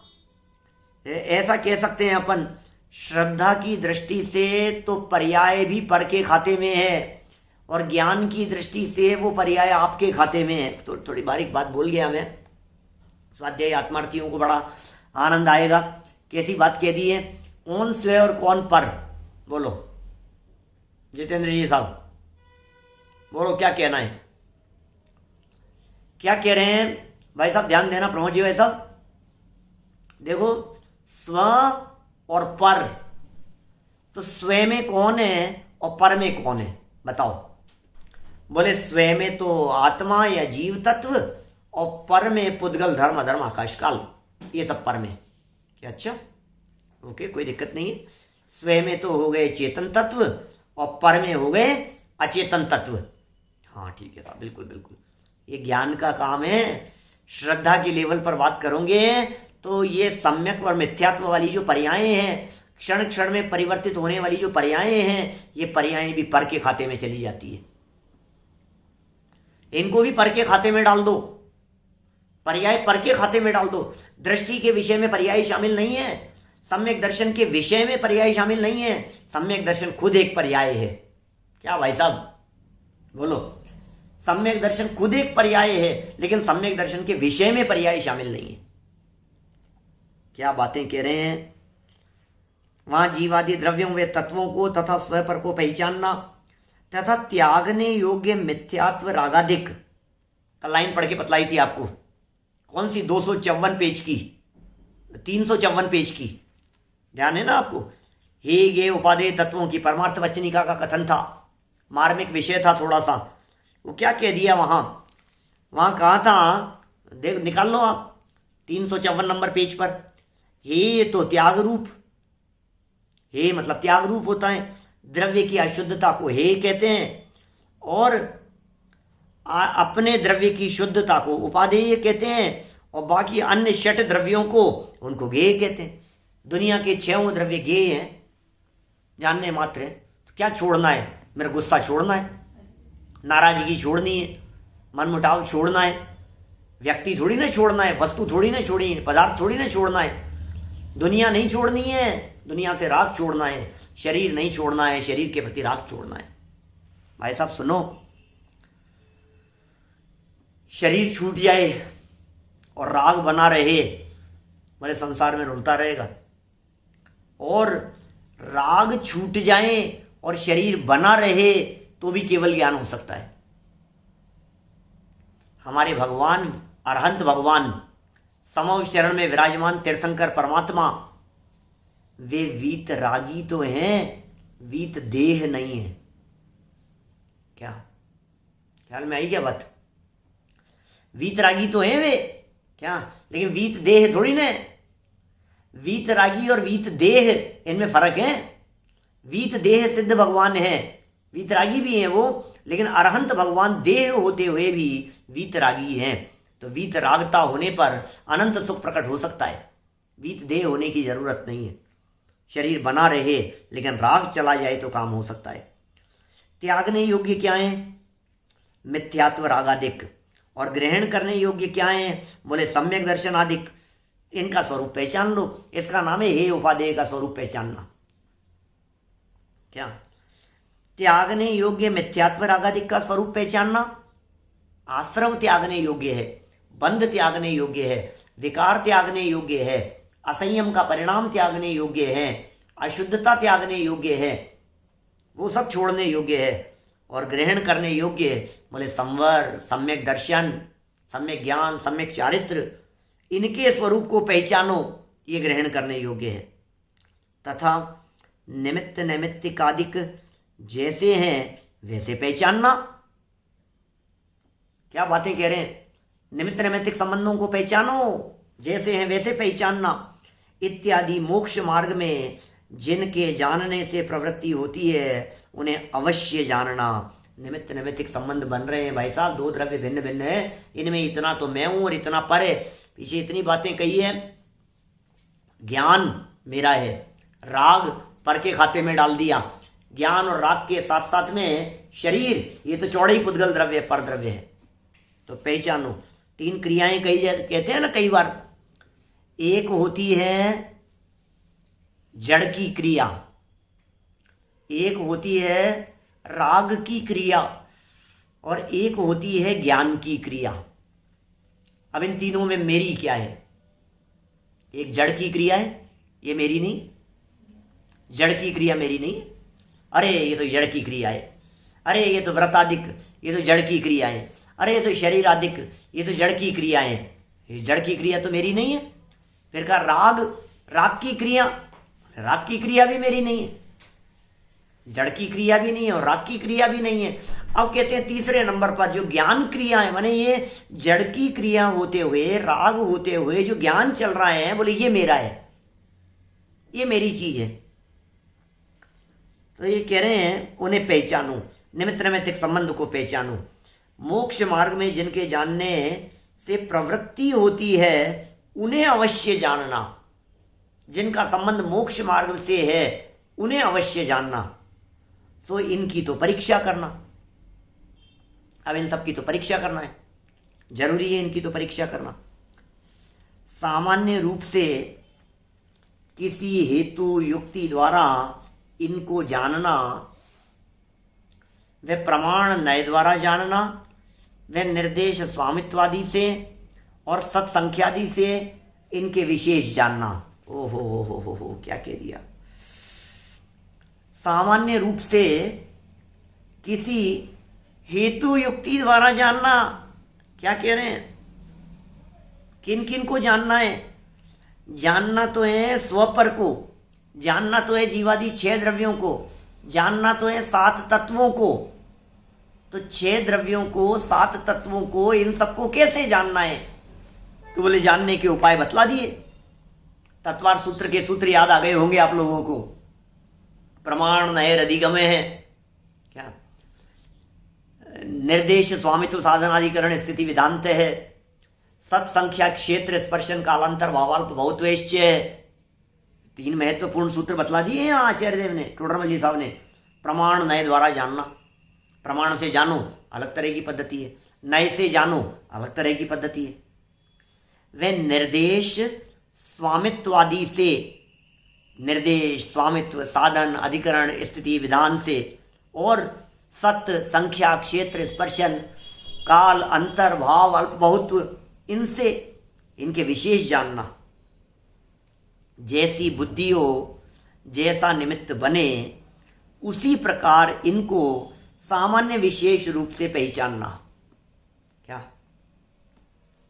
ऐसा कह सकते हैं अपन, श्रद्धा की दृष्टि से तो पर्याय भी पर के खाते में है, और ज्ञान की दृष्टि से वो पर्याय आपके खाते में है। तो थोड़ी बारीक बात बोल गया मैं, स्वाध्याय आत्मार्थियों को बड़ा आनंद आएगा। कैसी बात कह दी है? कौन स्वयं और कौन पर? बोलो जितेंद्र जी साहब, बोलो क्या कहना है, क्या कह रहे हैं भाई साहब? ध्यान देना प्रमोद जी भाई साहब। देखो, स्व और पर, तो स्वयं में कौन है और पर में कौन है, बताओ। बोले स्वयं में तो आत्मा या जीव तत्व, और पर में पुद्गल धर्म अधर्म आकाश काल, ये सब पर में। क्या अच्छा, ओके, कोई दिक्कत नहीं है। स्वयं में तो हो गए चेतन तत्व और पर में हो गए अचेतन तत्व। हाँ ठीक है साहब, बिल्कुल बिल्कुल, ये ज्ञान का काम है। श्रद्धा के लेवल पर बात करोगे तो ये सम्यक और मिथ्यात्व वाली जो पर्यायें हैं, क्षण क्षण में परिवर्तित होने वाली जो पर्यायें हैं, ये पर्यायें भी पर के खाते में चली जाती है। इनको भी पर के खाते में डाल दो, पर्याय पर के खाते में डाल दो। दृष्टि के विषय में पर्याय शामिल नहीं है, सम्यक दर्शन के विषय में पर्याय शामिल नहीं है। सम्यक दर्शन खुद एक पर्याय है। क्या भाई साहब बोलो, सम्यक दर्शन खुद एक पर्याय है, लेकिन सम्यक दर्शन के विषय में पर्याय शामिल नहीं है। क्या बातें कह रहे हैं। वहां जीवादि द्रव्यों व तत्वों को तथा स्व पर को पहचानना तथा त्यागने योग्य मिथ्यात्व रागाधिक, कल लाइन पढ़ के बतलाई थी आपको। कौन सी? 254 पेज की, 354 पेज की, ध्यान है ना आपको। हे गे उपादेय तत्वों की परमार्थ वचनिका का कथन था, मार्मिक विषय था थोड़ा सा। वो क्या कह दिया वहां कहा था, देख निकाल लो आप 354 नंबर पेज पर। हे तो त्याग रूप, हे मतलब त्याग रूप होता है। द्रव्य की अशुद्धता को हे कहते हैं, और अपने द्रव्य की शुद्धता को उपादेय कहते हैं, और बाकी अन्य षट द्रव्यों को उनको गेय कहते हैं। दुनिया के 6 द्रव्य गेय हैं, जानने मात्र है। तो क्या छोड़ना है? मेरा गुस्सा छोड़ना है, नाराजगी छोड़नी है, मनमुटाव छोड़ना है। व्यक्ति थोड़ी ना छोड़ना है, वस्तु थोड़ी ना छोड़नी है, पदार्थ थोड़ी ना छोड़ना है। दुनिया नहीं छोड़नी है, दुनिया से राग छोड़ना है। शरीर नहीं छोड़ना है, शरीर के प्रति राग छोड़ना है। भाई साहब सुनो, शरीर छूट जाए और राग बना रहे, बोले संसार में रुलता रहेगा। और राग छूट जाए और शरीर बना रहे तो भी केवल ज्ञान हो सकता है। हमारे भगवान, अरहंत भगवान, समव चरण में विराजमान तीर्थंकर परमात्मा, वे वीत रागी तो हैं, वीत देह नहीं है। क्या ख्याल में आई क्या बात? वीत रागी तो हैं वे, क्या, लेकिन वीत देह थोड़ी ना है। वीत रागी और वीत देह, इनमें फर्क है। वीत देह सिद्ध भगवान है, वीत रागी भी हैं वो, लेकिन अरहंत भगवान देह होते हुए भी वीत रागी हैं। तो वीत रागता होने पर अनंत सुख प्रकट हो सकता है, वीत देह होने की जरूरत नहीं है। शरीर बना रहे लेकिन राग चला जाए तो काम हो सकता है। त्यागने योग्य क्या है? मिथ्यात्व रागादिक। और ग्रहण करने योग्य क्या है? बोले सम्यक दर्शन आदिक। इनका स्वरूप पहचान लो, इसका नाम है हे उपादेय का स्वरूप पहचानना। क्या? त्यागने योग्य मिथ्यात्व रागादिक का स्वरूप पहचानना, आश्रव त्यागने योग्य है, बंध त्यागने योग्य है, विकार त्यागने योग्य है, असंयम का परिणाम त्यागने योग्य है, अशुद्धता त्यागने योग्य है, वो सब छोड़ने योग्य है। और ग्रहण करने योग्य बोले संवर, सम्यक दर्शन, सम्यक ज्ञान, सम्यक चारित्र, इनके स्वरूप को पहचानो, ये ग्रहण करने योग्य है। तथा निमित्त नैमित्तिकादिक जैसे हैं वैसे पहचानना। क्या बातें कह रहे हैं? निमित्त नैमित्तिक संबंधों को पहचानो, जैसे हैं वैसे पहचानना। इत्यादि मोक्ष मार्ग में जिनके जानने से प्रवृत्ति होती है उन्हें अवश्य जानना। निमित्त नैमित्तिक संबंध बन रहे हैं भाई साहब, दो द्रव्य भिन्न भिन्न है, इनमें इतना तो मैं हूं और इतना पर है। पीछे इतनी बातें कही है। ज्ञान मेरा है, राग पर के खाते में डाल दिया। ज्ञान और राग के साथ साथ में शरीर, ये तो चौड़े ही पुद्गल द्रव्य, पर द्रव्य है, तो पहचानो। तीन क्रियाएं कही कहते हैं ना कई बार। एक होती है जड़ की क्रिया, एक होती है राग की क्रिया, और एक होती है ज्ञान की क्रिया। अब इन तीनों में मेरी क्या है? एक जड़ की क्रिया है, ये मेरी नहीं, जड़ की क्रिया मेरी नहीं। अरे ये तो जड़ की क्रिया है, अरे ये तो व्रतादिक, ये तो जड़ की क्रिया है, अरे ये तो शरीर आदिक, ये तो जड़ की क्रिया है, ये जड़ की क्रिया तो मेरी नहीं है। फिर कहा राग, राग की क्रिया, राग की क्रिया भी मेरी नहीं है, जड़ की क्रिया भी नहीं है और राग की क्रिया भी नहीं है। अब कहते हैं तीसरे नंबर पर जो ज्ञान क्रिया है, माने ये जड़ की क्रिया होते हुए, राग होते हुए जो ज्ञान चल रहा है, बोले ये मेरा है, ये मेरी चीज है। तो ये कह रहे हैं उन्हें पहचानो, निमित्त नैमित्तिक संबंध को पहचानो। मोक्ष मार्ग में जिनके जानने से प्रवृत्ति होती है उन्हें अवश्य जानना। जिनका संबंध मोक्ष मार्ग से है उन्हें अवश्य जानना। तो इनकी तो परीक्षा करना। अब इन सब की तो परीक्षा करना है, जरूरी है इनकी तो परीक्षा करना। सामान्य रूप से किसी हेतु युक्ति द्वारा इनको जानना, व प्रमाण नय द्वारा जानना, व निर्देश स्वामित्वादि से और सत्संख्यादि से इनके विशेष जानना। ओहो हो क्या कह दिया। सामान्य रूप से किसी हेतु युक्ति द्वारा जानना, क्या कह रहे हैं? किन किन को जानना है? जानना तो है स्वपर को, जानना तो है जीवादि 6 द्रव्यों को, जानना तो है 7 तत्वों को। तो 6 द्रव्यों को, 7 तत्वों को, इन सबको कैसे जानना है? तो बोले जानने के उपाय बतला दिए। तत्वार सूत्र के सूत्र याद आ गए होंगे आप लोगों को। प्रमाण नयर अधिगमय है, क्या निर्देश स्वामित्व साधनाधिकरण स्थिति विधांत है, सत्संख्या क्षेत्र स्पर्शन कालांतर भावाल्प बहुत्वेश्च है। 3 महत्वपूर्ण सूत्र बतला दिए हैं आचार्य देव ने, टोडरमल जी साहब ने। प्रमाण नय द्वारा जानना, प्रमाण से जानो अलग तरह की पद्धति है, नय से जानो अलग तरह की पद्धति है। वे निर्देश स्वामित्वादि से, निर्देश स्वामित्व साधन अधिकरण स्थिति विधान से, और सत्य संख्या क्षेत्र स्पर्शन काल, अंतर, भाव, अल्प, बहुत, इनसे इनके विशेष जानना। जैसी बुद्धि हो, जैसा निमित्त बने, उसी प्रकार इनको सामान्य विशेष रूप से पहचानना। क्या?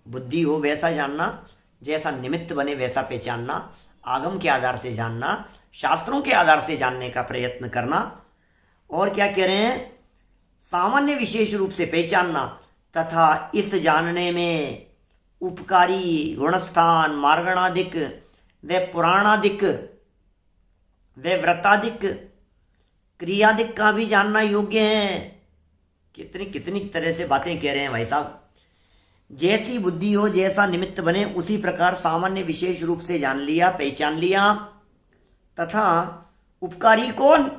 बुद्धि हो वैसा जानना, जैसा निमित्त बने वैसा पहचानना, आगम के आधार से जानना, शास्त्रों के आधार से जानने का प्रयत्न करना। और क्या कह रहे हैं? सामान्य विशेष रूप से पहचानना तथा इस जानने में उपकारी, गुणस्थान, मार्गणादिक व पुराणादिक व व्रतादिक, क्रियादिक का भी जानना योग्य है। कितनी कितनी तरह से बातें कह रहे हैं भाई साहब। जैसी बुद्धि हो, जैसा निमित्त बने, उसी प्रकार सामान्य विशेष रूप से जान लिया, पहचान लिया तथा उपकारी कौन?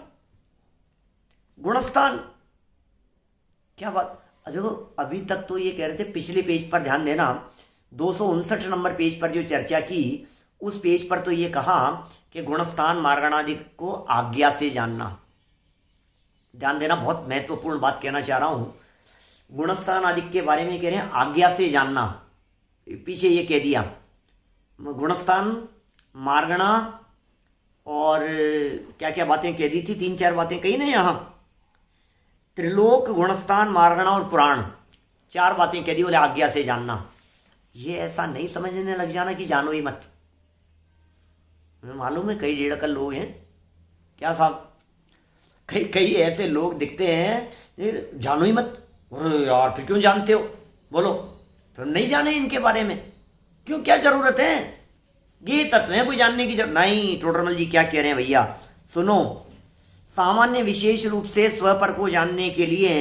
गुणस्थान। क्या बात। देखो अभी तक तो ये कह रहे थे, पिछले पेज पर ध्यान देना, 259 नंबर पेज पर जो चर्चा की, उस पेज पर तो ये कहा कि गुणस्थान मार्गणादि को आज्ञा से जानना। ध्यान देना, बहुत महत्वपूर्ण बात कहना चाह रहा हूं। गुणस्थान आदि के बारे में कह रहे हैं आज्ञा से जानना। पीछे ये कह दिया गुणस्थान, मार्गणा और क्या क्या बातें कह दी थी, 3-4 बातें कही ना यहां। त्रिलोक, गुणस्थान, मार्गणा और पुराण, 4 बातें कह दी, बोले आज्ञा से जानना। ये ऐसा नहीं समझने लग जाना कि जानो ही मत। मालूम है कई डेढ़ लोग हैं क्या साहब, कई ऐसे लोग दिखते हैं, जानो ही मत। अरे यार फिर क्यों जानते हो? बोलो तो नहीं जाने इनके बारे में, क्यों, क्या जरूरत है? ये तत्व है, कोई जानने की जरूरत नहीं। टोडरमल जी क्या कह रहे हैं भैया, सुनो। सामान्य विशेष रूप से स्वपर को जानने के लिए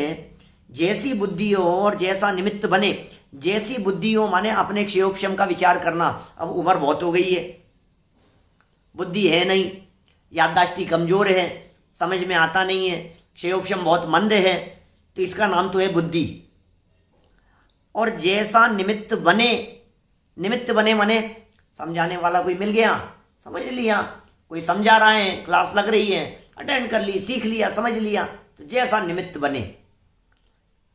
जैसी बुद्धि हो और जैसा निमित्त बने। जैसी बुद्धि हो माने अपने क्षेयोपशम का विचार करना। अब उम्र बहुत हो गई है, बुद्धि है नहीं, याददाश्ती कमजोर है, समझ में आता नहीं है, क्षेयोपशम बहुत मंद है, तो इसका नाम तो है बुद्धि। और जैसा निमित्त बने, निमित्त बने माने समझाने वाला कोई मिल गया, समझ लिया, कोई समझा रहा है, क्लास लग रही है, अटेंड कर ली, सीख लिया, समझ लिया, तो जैसा निमित्त बने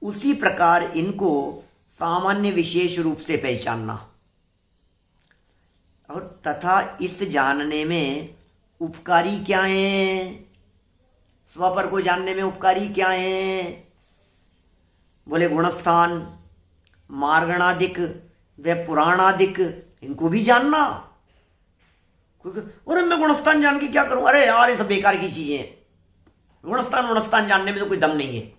उसी प्रकार इनको सामान्य विशेष रूप से पहचानना। और तथा इस जानने में उपकारी क्या है? स्वपर को जानने में उपकारी क्या है? बोले गुणस्थान, मार्गणादिक व पुराणादिक, इनको भी जानना। अरे मैं गुणस्थान जान के क्या करूं? अरे यार ये सब बेकार की चीजें हैं। गुणस्थान जानने में तो कोई दम नहीं है,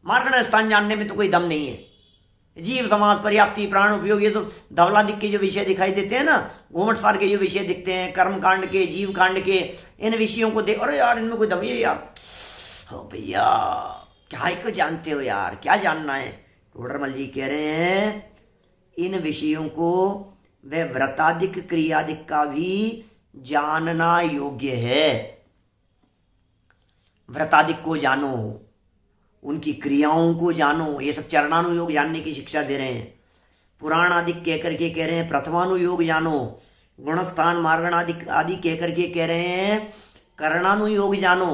मार्गण स्थान जानने में तो कोई दम नहीं है। जीव समाज, पर्याप्ति, प्राण उपयोग, ये तो धवलादिक के जो विषय दिखाई देते हैं ना, घूमटसार के जो विषय दिखते हैं, कर्म कांड के, जीव कांड के, इन विषयों को देख, अरे यार इनमें कोई दम, ये यार हो भैया क्या को जानते हो यार, क्या जानना है? टोडरमल जी कह रहे हैं इन विषयों को वे व्रतादिक, क्रियादिक का भी जानना योग्य है। व्रतादिक को जानो, उनकी क्रियाओं को जानो, ये सब चरणानुयोग जानने की शिक्षा दे रहे हैं। पुराणादिक कहकर के कह रहे हैं प्रथमानुयोग जानो। गुणस्थान, मार्गणादिक आदि कहकर के कह रहे हैं करणानुयोग जानो।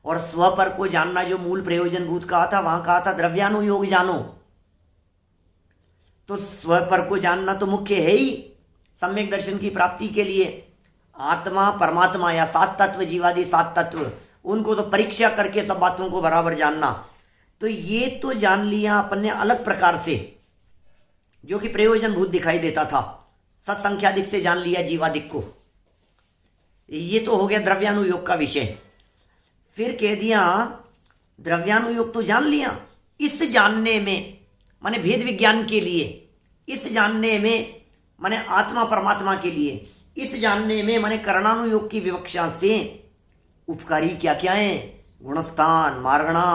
और स्वपर को जानना जो मूल प्रयोजन भूत कहा था, वहां कहा था द्रव्यानुयोग जानो। तो स्वपर को जानना तो मुख्य है ही सम्यक दर्शन की प्राप्ति के लिए। आत्मा, परमात्मा या 7 तत्व, जीवादि 7 तत्व, उनको तो परीक्षा करके सब बातों को बराबर जानना। तो ये तो जान लिया अपन ने अलग प्रकार से, जो कि प्रयोजन भूत दिखाई देता था। सत्संख्यादिक से जान लिया जीवादिक को, ये तो हो गया द्रव्यानुयोग का विषय। फिर कह दिया द्रव्यानुयोग तो जान लिया, इस जानने में माने भेद विज्ञान के लिए, इस जानने में माने आत्मा परमात्मा के लिए, इस जानने में माने करणानुयोग की विवक्षा से उपकारी क्या क्या है? गुणस्थान, मार्गणा,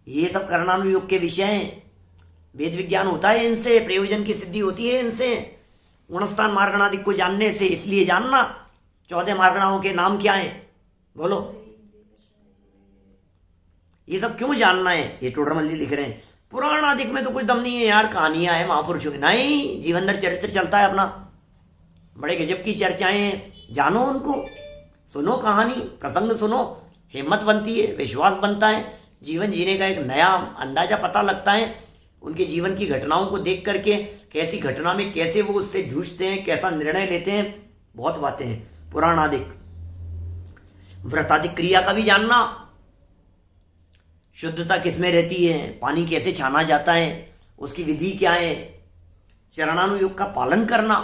ये सब करणानुयोग के विषय हैं। वेद विज्ञान होता है इनसे, प्रयोजन की सिद्धि होती है इनसे, गुणस्थान मार्गणादि को जानने से। इसलिए जानना 14 मार्गणाओं के नाम क्या हैं, बोलो। ये सब क्यों जानना है? ये टोडरमल जी लिख रहे हैं पुराण आदि में तो कोई दम नहीं है यार, कहानियां है महापुरुषों की। नहीं, जीवनदर चरित्र चलता है अपना, बड़े गजब की चर्चाएं, जानो उनको, सुनो कहानी, प्रसंग सुनो, हिम्मत बनती है, विश्वास बनता है जीवन जीने का एक नया अंदाजा पता लगता है। उनके जीवन की घटनाओं को देख करके कैसी घटना में कैसे वो उससे जूझते हैं, कैसा निर्णय लेते हैं, बहुत बातें हैं। पुराणादिक व्रतादिक क्रिया का भी जानना, शुद्धता किसमें रहती है, पानी कैसे छाना जाता है, उसकी विधि क्या है, चरणानुयोग का पालन करना,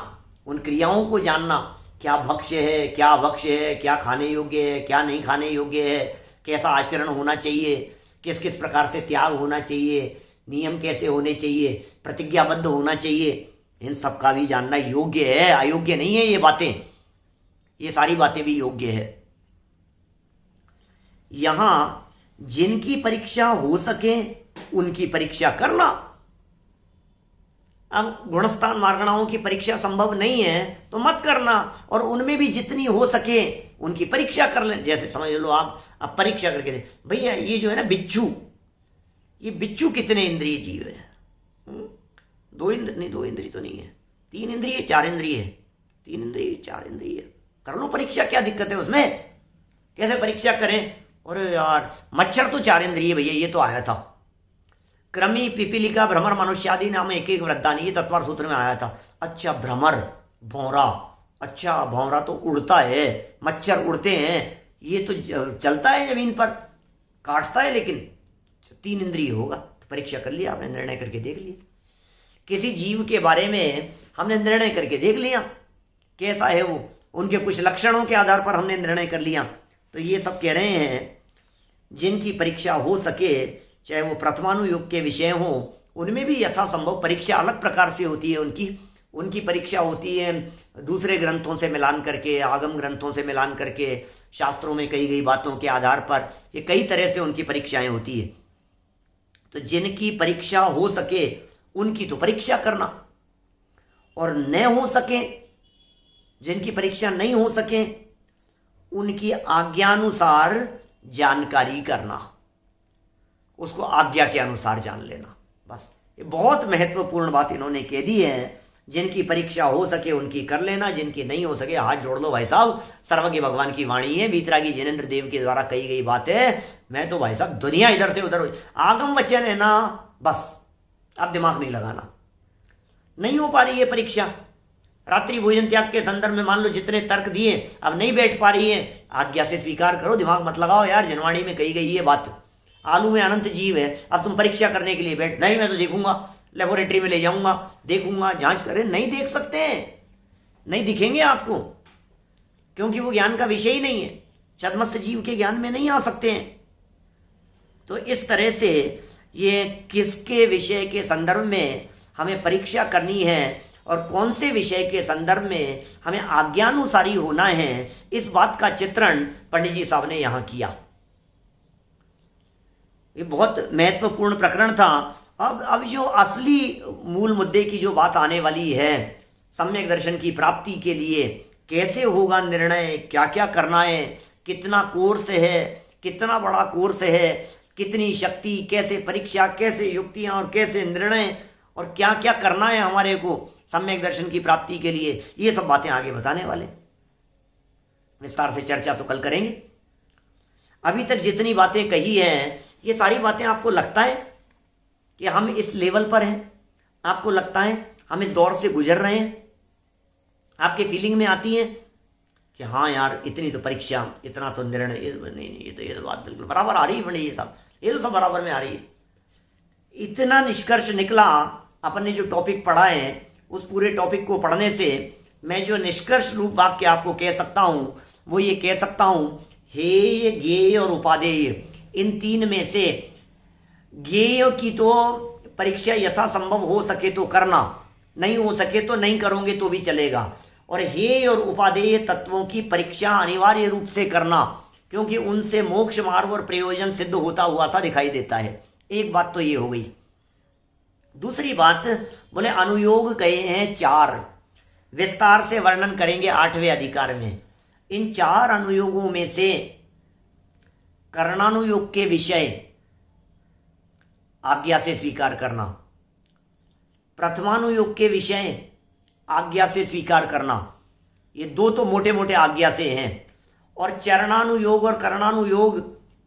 उन क्रियाओं को जानना, क्या भक्ष्य है, क्या अभक्ष्य है, क्या खाने योग्य है, क्या नहीं खाने योग्य है, कैसा आचरण होना चाहिए, किस किस प्रकार से त्याग होना चाहिए, नियम कैसे होने चाहिए, प्रतिज्ञाबद्ध होना चाहिए, इन सब का भी जानना योग्य है, अयोग्य नहीं है ये बातें। ये सारी बातें भी योग्य है। यहां जिनकी परीक्षा हो सके उनकी परीक्षा करना। अब गुणस्थान मार्गणाओं की परीक्षा संभव नहीं है तो मत करना, और उनमें भी जितनी हो सके उनकी परीक्षा कर लें। जैसे समझ लो आप अब परीक्षा करके दे, भैया ये जो है ना बिच्छू, ये बिच्छू कितने इंद्रिय जीव है? दो इंद्रिय तो नहीं है, 3 इंद्रिय 4 इंद्रिय है, 3 इंद्रिय 4 इंद्रिय, कर लो परीक्षा, क्या दिक्कत है उसमें? कैसे परीक्षा करें? और यार मच्छर तो 4 इंद्रिय भैया, ये तो आया था। क्रमी, पिपीलिका, भ्रमर, मनुष्यादि नाम एक एक वृद्धानी, ये तत्वार सूत्र में आया था। अच्छा भ्रमर, भौरा, अच्छा भौरा तो उड़ता है, मच्छर उड़ते हैं, ये तो चलता है जमीन पर, काटता है, लेकिन 3 इंद्रिय होगा। तो परीक्षा कर लिया आपने, निर्णय करके देख लिया। किसी जीव के बारे में हमने निर्णय करके देख लिया कैसा है वो, उनके कुछ लक्षणों के आधार पर हमने निर्णय कर लिया। तो ये सब कह रहे हैं जिनकी परीक्षा हो सके, चाहे वो प्रथमानुयोग के विषय हो, उनमें भी यथासंभव परीक्षा अलग प्रकार से होती है। उनकी परीक्षा होती है दूसरे ग्रंथों से मिलान करके, आगम ग्रंथों से मिलान करके, शास्त्रों में कही गई बातों के आधार पर, ये कई तरह से उनकी परीक्षाएं होती है। तो जिनकी परीक्षा हो सके उनकी तो परीक्षा करना, और न हो सके, जिनकी परीक्षा नहीं हो सके, उनकी आज्ञानुसार जानकारी करना, उसको आज्ञा के अनुसार जान लेना। बस ये बहुत महत्वपूर्ण बात इन्होंने कह दी है। जिनकी परीक्षा हो सके उनकी कर लेना, जिनकी नहीं हो सके हाथ जोड़ लो भाई साहब। सर्वज्ञ भगवान की वाणी है, वीतरागी जिनेंद्र देव के द्वारा कही गई बात है। मैं तो भाई साहब दुनिया इधर से उधर हो, आगम वचन है ना, बस अब दिमाग नहीं लगाना। नहीं हो पा रही है परीक्षा, रात्रि भोजन त्याग के संदर्भ में मान लो जितने तर्क दिए अब नहीं बैठ पा रही है, आज्ञा से स्वीकार करो, दिमाग मत लगाओ यार। जनवाणी में कही गई ये बात, आलू में अनंत जीव है, अब तुम परीक्षा करने के लिए बैठ, नहीं मैं तो देखूंगा, लेबोरेटरी में ले जाऊंगा, देखूंगा, जांच करें, नहीं देख सकते हैं, नहीं दिखेंगे आपको, क्योंकि वो ज्ञान का विषय ही नहीं है, छद्मस्त जीव के ज्ञान में नहीं आ सकते हैं। तो इस तरह से ये किसके विषय के संदर्भ में हमें परीक्षा करनी है और कौन से विषय के संदर्भ में हमें आज्ञानुसारी होना है, इस बात का चित्रण पंडित जी साहब ने यहां किया। ये बहुत महत्वपूर्ण प्रकरण था। अब जो असली मूल मुद्दे की जो बात आने वाली है, सम्यक दर्शन की प्राप्ति के लिए कैसे होगा निर्णय, क्या क्या करना है, कितना कोर्स है, कितना बड़ा कोर्स है, कितनी शक्ति, कैसे परीक्षा, कैसे युक्तियां और कैसे निर्णय, और क्या क्या करना है हमारे को सम्यक दर्शन की प्राप्ति के लिए, ये सब बातें आगे बताने वाले। विस्तार से चर्चा तो कल करेंगे। अभी तक जितनी बातें कही हैं, ये सारी बातें आपको लगता है कि हम इस लेवल पर हैं? आपको लगता है हम इस दौर से गुजर रहे हैं? आपके फीलिंग में आती है कि हाँ यार इतनी तो परीक्षा, इतना तो निर्णय, नहीं ये तो बात बिल्कुल बराबर आ रही है पंडित, ये तो सब बराबर में आ रही है। इतना निष्कर्ष निकला अपन ने जो टॉपिक पढ़ा है, उस पूरे टॉपिक को पढ़ने से मैं जो निष्कर्ष रूप वाक्य आपको कह सकता हूं वो ये कह सकता हूं, हेय, ज्ञेय और उपादेय, इन 3 में से ज्ञेय की तो परीक्षा यथासंभव हो सके तो करना, नहीं हो सके तो नहीं करोगे तो भी चलेगा। और हेय और उपादेय तत्वों की परीक्षा अनिवार्य रूप से करना, क्योंकि उनसे मोक्ष मार्ग और प्रयोजन सिद्ध होता हुआ सा दिखाई देता है। एक बात तो ये हो गई। दूसरी बात, बोले अनुयोग कहे हैं 4, विस्तार से वर्णन करेंगे 8वें अधिकार में। इन 4 अनुयोगों में से कर्णानुयोग के विषय आज्ञा से स्वीकार करना, प्रथमानुयोग के विषय आज्ञा से स्वीकार करना, ये 2 तो मोटे मोटे आज्ञा से हैं। और चरणानुयोग और कर्णानुयोग,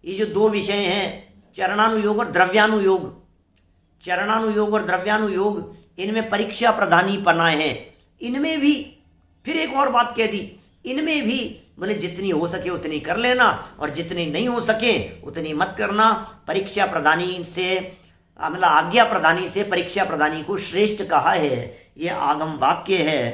ये जो 2 विषय हैं चरणानुयोग और द्रव्यानुयोग, चरणानुयोग और द्रव्यानुयोग, इनमें परीक्षा प्रधानी पना है। इनमें भी फिर एक और बात कह दी, इनमें भी बोले जितनी हो सके उतनी कर लेना और जितनी नहीं हो सके उतनी मत करना। परीक्षा प्रधानी से मतलब आज्ञा प्रधानी से परीक्षा प्रधानी को श्रेष्ठ कहा है, ये आगम वाक्य है।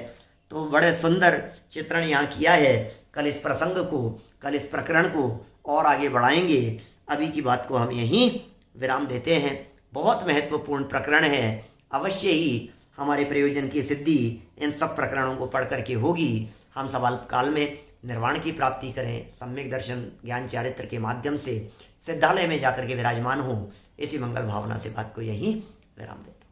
तो बड़े सुंदर चित्रण यहाँ किया है। कल इस प्रसंग को, कल इस प्रकरण को और आगे बढ़ाएंगे। अभी की बात को हम यहीं विराम देते हैं। बहुत महत्वपूर्ण प्रकरण है, अवश्य ही हमारे प्रयोजन की सिद्धि इन सब प्रकरणों को पढ़ करके होगी। हम सवाल काल में निर्वाण की प्राप्ति करें, सम्यक दर्शन ज्ञान चारित्र के माध्यम से सिद्धालय में जाकर के विराजमान हो, इसी मंगल भावना से बात को यहीं विराम देता हूँ।